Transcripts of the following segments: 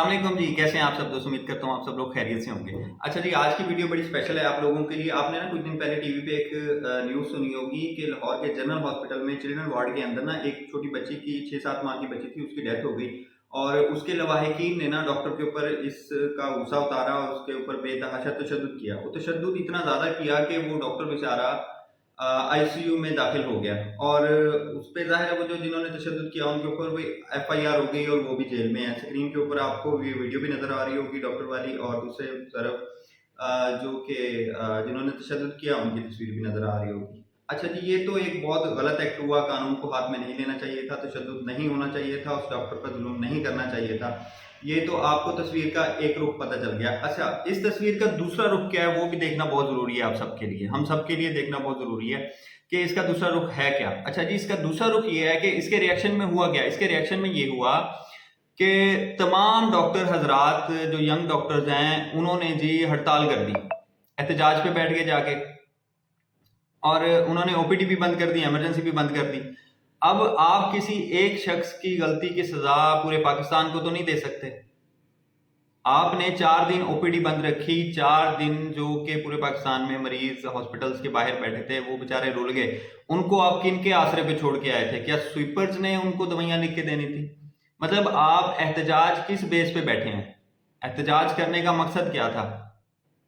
अस्सलाम वालेकुम जी, कैसे हैं आप सब दोस्त। उम्मीद करता हूँ आप सब लोग खैरियत से होंगे। अच्छा जी, आज की वीडियो बड़ी स्पेशल है आप लोगों के लिए। आपने ना कुछ दिन पहले टीवी पे एक न्यूज़ सुनी होगी कि लाहौर के जनरल हॉस्पिटल में चिल्ड्रन वार्ड के अंदर ना एक छोटी बच्ची की 6-7 माह की बच्ची थी, उसकी डेथ हो गई और उसके लवाहिकीन ने ना डॉक्टर के ऊपर इसका गुस्सा उतारा और उसके ऊपर बेतहाशा तशद्दुद किया। वो तशद्दुद इतना ज़्यादा किया कि वो डॉक्टर बेचारा आईसीयू में दाखिल हो गया और उस पे ज़ाहिर है वो जो जिन्होंने तशद्दुद किया उनके ऊपर भी एफआईआर हो गई और वो भी जेल में है। स्क्रीन के ऊपर आपको ये वीडियो भी नज़र आ रही होगी डॉक्टर वाली, और दूसरे तरफ जो कि जिन्होंने तशद्दुद किया उनकी तस्वीर भी नज़र आ रही होगी। अच्छा जी, ये तो एक बहुत गलत एक्ट हुआ, कानून को हाथ में नहीं लेना चाहिए था, तशद्दुद नहीं होना चाहिए था, उस डॉक्टर पर जुल्म नहीं करना चाहिए था। ये तो आपको तस्वीर का एक रुख पता चल गया। अच्छा, इस तस्वीर का दूसरा रुख क्या है वो भी देखना बहुत ज़रूरी है आप सबके लिए, हम सबके लिए देखना बहुत ज़रूरी है कि इसका दूसरा रुख है क्या। अच्छा जी, इसका दूसरा रुख ये है कि इसके रिएक्शन में हुआ क्या। इसके रिएक्शन में ये हुआ कि तमाम डॉक्टर हजरात जो यंग डॉक्टर्स हैं उन्होंने जी हड़ताल कर दी, एहतजाज पे बैठ गए जाके, और उन्होंने ओपीडी भी बंद कर दी, इमरजेंसी भी बंद कर दी। अब आप किसी एक शख्स की गलती की सजा पूरे पाकिस्तान को तो नहीं दे सकते। आपने 4 दिन ओपीडी बंद रखी, 4 दिन जो कि पूरे पाकिस्तान में मरीज हॉस्पिटल्स के बाहर बैठे थे वो बेचारे रुल गए। उनको आप किन के आसरे पे छोड़ के आए थे? क्या स्वीपर्स ने उनको दवाइयां लिख के देनी थी? मतलब आप एहतजाज किस बेस पे बैठे हैं? एहतजाज करने का मकसद क्या था?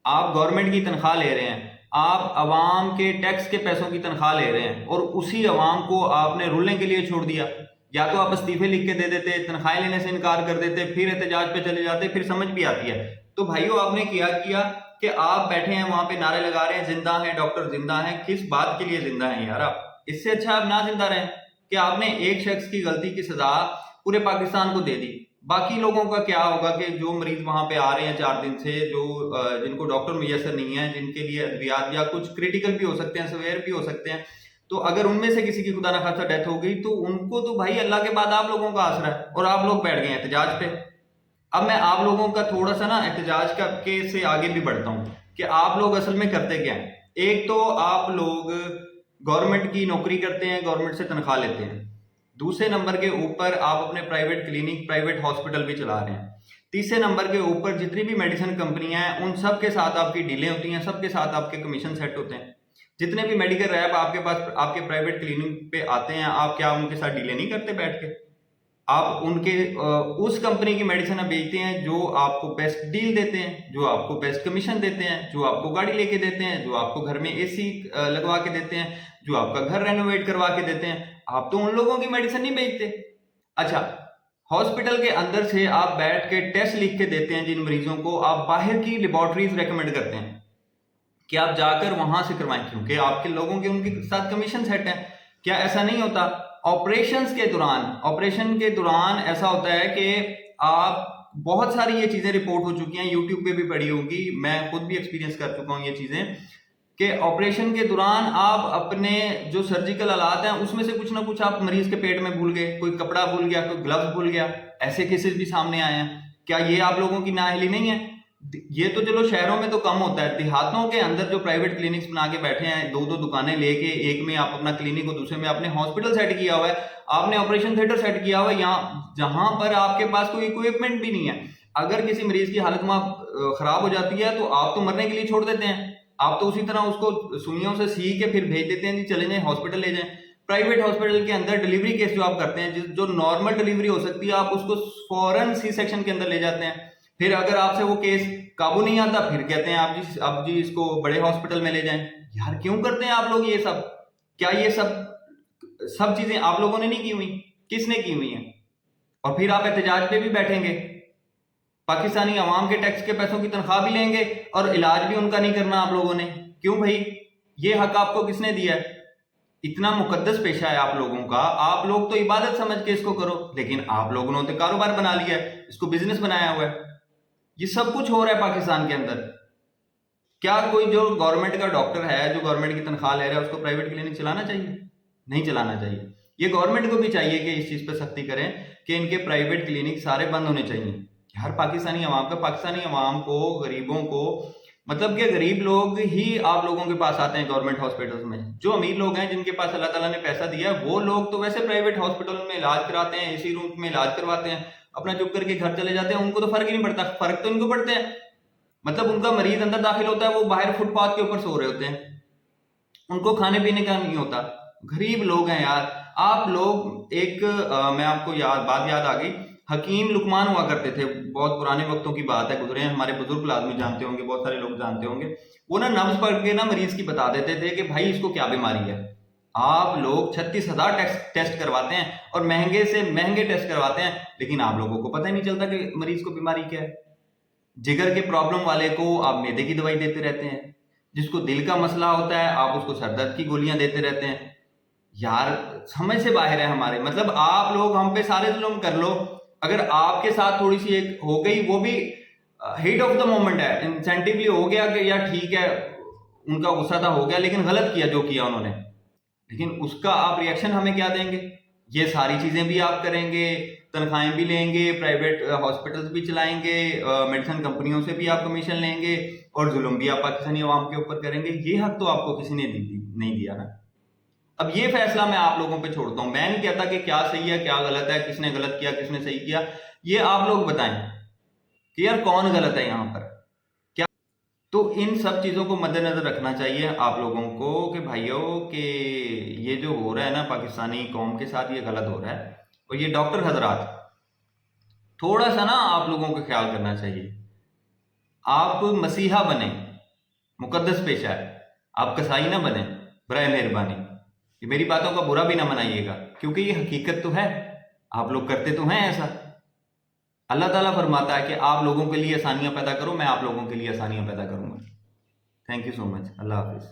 आप गवर्नमेंट की तनख्वाह ले रहे हैं, आप अवाम के टैक्स के पैसों की तनख्वाह ले रहे हैं और उसी अवाम को आपने रुलने के लिए छोड़ दिया। या तो आप इस्तीफे लिख के दे देते, तनख्वाहें लेने से इनकार कर देते, फिर एहतजाज पे चले जाते, फिर समझ भी आती है। तो भाइयों, आपने किया कि आप बैठे हैं वहां पे नारे लगा रहे हैं जिंदा हैं डॉक्टर, जिंदा हैं। किस बात के लिए जिंदा हैं यार आप? इससे अच्छा आप ना जिंदा रहें कि आपने एक शख्स की गलती की सजा पूरे पाकिस्तान को दे दी। बाकी लोगों का क्या होगा कि जो मरीज वहां पे आ रहे हैं 4 दिन से, जो जिनको डॉक्टर मुयसर नहीं है, जिनके लिए अद्वियात या कुछ क्रिटिकल भी हो सकते हैं, सवेयर भी हो सकते हैं, तो अगर उनमें से किसी की खुदा ना खास्ता डेथ हो गई तो उनको तो भाई अल्लाह के बाद आप लोगों का आसरा है, और आप लोग बैठ गए एहतजाज पे। अब मैं आप लोगों का थोड़ा सा ना एहतजाज का के से आगे भी बढ़ता हूँ कि आप लोग असल में करते क्या हैं। एक तो आप लोग गवर्नमेंट की नौकरी करते हैं, गवर्नमेंट से तनख्वाह लेते हैं। दूसरे नंबर के ऊपर आप अपने प्राइवेट क्लिनिक, प्राइवेट हॉस्पिटल भी चला रहे हैं। तीसरे नंबर के ऊपर जितनी भी मेडिसिन कंपनियां हैं उन सब के साथ आपकी डीलें होती हैं, सबके साथ आपके कमीशन सेट होते हैं। जितने भी मेडिकल रैप आपके पास आपके प्राइवेट क्लिनिक पे आते हैं, आप क्या उनके साथ डीले नहीं करते बैठ के? आप उनके उस कंपनी की मेडिसिन बेचते हैं जो आपको बेस्ट डील देते हैं, जो आपको बेस्ट कमीशन देते हैं, जो आपको गाड़ी लेके देते हैं, जो आपको घर में एसी लगवा के देते हैं, जो आपका घर रेनोवेट करवा के देते हैं। आप तो उन लोगों की मेडिसिन नहीं बेचते। अच्छा, हॉस्पिटल के अंदर से आप बैठ के टेस्ट लिख के देते हैं जिन मरीजों को, आप बाहर की लेबोरेटरीज रेकमेंड करते हैं कि आप जाकर वहां से करवाएं, क्योंकि आपके लोगों के उनके साथ कमीशन सेट है। क्या ऐसा नहीं होता? ऑपरेशन के दौरान ऐसा होता है कि आप बहुत सारी ये चीजें रिपोर्ट हो चुकी हैं, यूट्यूब पे भी पड़ी होगी, मैं खुद भी एक्सपीरियंस कर चुका हूँ ये चीजें, कि ऑपरेशन के दौरान आप अपने जो सर्जिकल आलात हैं उसमें से कुछ ना कुछ आप मरीज के पेट में भूल गए, कोई कपड़ा भूल गया, कोई ग्लव्स भूल गया। ऐसे केसेस भी सामने आए हैं। क्या ये आप लोगों की नाअहली नहीं है? ये तो चलो शहरों में तो कम होता है, देहातों के अंदर जो प्राइवेट क्लिनिक्स बना के बैठे हैं, 2-2 दुकानें लेके, एक में आप अपना क्लिनिक और दूसरे में आपने हॉस्पिटल सेट किया हुआ है, आपने ऑपरेशन थिएटर सेट किया हुआ है, यहाँ जहां पर आपके पास कोई इक्विपमेंट भी नहीं है। अगर किसी मरीज की हालत वहां खराब हो जाती है तो आप तो मरने के लिए छोड़ देते हैं, आप तो उसी तरह उसको सुइयों से सी के फिर भेज देते हैं जी चले जाएं हॉस्पिटल ले जाएं। प्राइवेट हॉस्पिटल के अंदर डिलीवरी केस जो आप करते हैं, जो नॉर्मल डिलीवरी हो सकती है, आप उसको फौरन सी सेक्शन के अंदर ले जाते हैं। फिर अगर आपसे वो केस काबू नहीं आता फिर कहते हैं आप जी इसको बड़े हॉस्पिटल में ले जाएं। यार क्यों करते हैं आप लोग ये सब? क्या ये सब चीजें आप लोगों ने नहीं की हुई? किसने की हुई हैं? और फिर आप एहतजाज पे भी बैठेंगे, पाकिस्तानी अवाम के टैक्स के पैसों की तनख्वाह भी लेंगे और इलाज भी उनका नहीं करना आप लोगों ने। क्यों भाई? ये हक आपको किसने दिया है? इतना मुकद्दस पेशा है आप लोगों का, आप लोग तो इबादत समझ के इसको करो, लेकिन आप लोगों ने तो कारोबार बना लिया है, इसको बिजनेस बनाया हुआ है। ये सब कुछ हो रहा है पाकिस्तान के अंदर। क्या कोई जो गवर्नमेंट का डॉक्टर है, जो गवर्नमेंट की तनख्वाह ले रहा है, उसको प्राइवेट क्लिनिक चलाना चाहिए? नहीं चलाना चाहिए। ये गवर्नमेंट को भी चाहिए कि इस चीज पर सख्ती करें कि इनके प्राइवेट क्लिनिक सारे बंद होने चाहिए। हर पाकिस्तानी अवाम को, गरीबों को, मतलब कि गरीब लोग ही आप लोगों के पास आते हैं गवर्नमेंट हॉस्पिटल्स में। जो अमीर लोग हैं, जिनके पास अल्लाह ताला ने पैसा दिया है, वो लोग तो वैसे प्राइवेट हॉस्पिटल में इलाज कराते हैं, एसी रूम में इलाज करवाते हैं। अपना चुप करके घर चले जाते हैं, उनको तो फर्क ही नहीं पड़ता। फर्क तो इनको पड़ते हैं, मतलब उनका मरीज अंदर दाखिल होता है, वो बाहर फुटपाथ के ऊपर सो रहे होते हैं, उनको खाने पीने का नहीं होता। गरीब लोग हैं यार। आप लोग एक मैं आपको बात याद आ गई, हकीम लुकमान हुआ करते थे, बहुत पुराने वक्तों की बात है, गुजरे हैं, हमारे बुजुर्ग आदमी जानते होंगे, बहुत सारे लोग जानते होंगे। वो ना नब्ज पढ़ के ना मरीज की बता देते थे कि भाई इसको क्या बीमारी है। आप लोग 36,000 टेस्ट करवाते हैं और महंगे से महंगे टेस्ट करवाते हैं, लेकिन आप लोगों को पता ही नहीं चलता कि मरीज को बीमारी क्या है। जिगर के प्रॉब्लम वाले को आप मैदे की दवाई देते रहते हैं, जिसको दिल का मसला होता है आप उसको सर दर्द की गोलियां देते रहते हैं। यार समझ से बाहर है हमारे, मतलब आप लोग हम पे सारे जुल्म कर लो, अगर आपके साथ थोड़ी सी एक हो गई, वो भी हीट ऑफ द मोमेंट है, इंसेंटिवली हो गया कि यार ठीक है उनका गुस्सा था हो गया, लेकिन गलत किया जो किया उन्होंने, लेकिन उसका आप रिएक्शन हमें क्या देंगे? ये सारी चीजें भी आप करेंगे, तनख्वाहें भी लेंगे, प्राइवेट हॉस्पिटल्स भी चलाएंगे, मेडिसिन कंपनियों से भी आप कमीशन लेंगे, और जुल्म भी आप पाकिस्तानी अवाम के ऊपर करेंगे। ये हक तो आपको किसी ने नहीं दिया ना। अब ये फैसला मैं आप लोगों पे छोड़ता हूं, मैं नहीं कहता कि क्या सही है क्या गलत है, किसने गलत किया किसने सही किया, ये आप लोग बताएं कि यार कौन गलत है यहां पर क्या। तो इन सब चीजों को मद्देनजर रखना चाहिए आप लोगों को कि भाइयों कि ये जो हो रहा है ना पाकिस्तानी कौम के साथ, ये गलत हो रहा है। और ये डॉक्टर हजरात थोड़ा सा ना आप लोगों को ख्याल करना चाहिए। आप मसीहा बने, मुकद्दस पेशा है, आप कसाई ना बने, बराए मेहरबानी। ये मेरी बातों का बुरा भी ना मनाइएगा, क्योंकि ये हकीकत तो है, आप लोग करते तो हैं ऐसा। अल्लाह ताला फरमाता है कि आप लोगों के लिए आसानियां पैदा करो, मैं आप लोगों के लिए आसानियां पैदा करूंगा। Thank you so much, Allah Hafiz.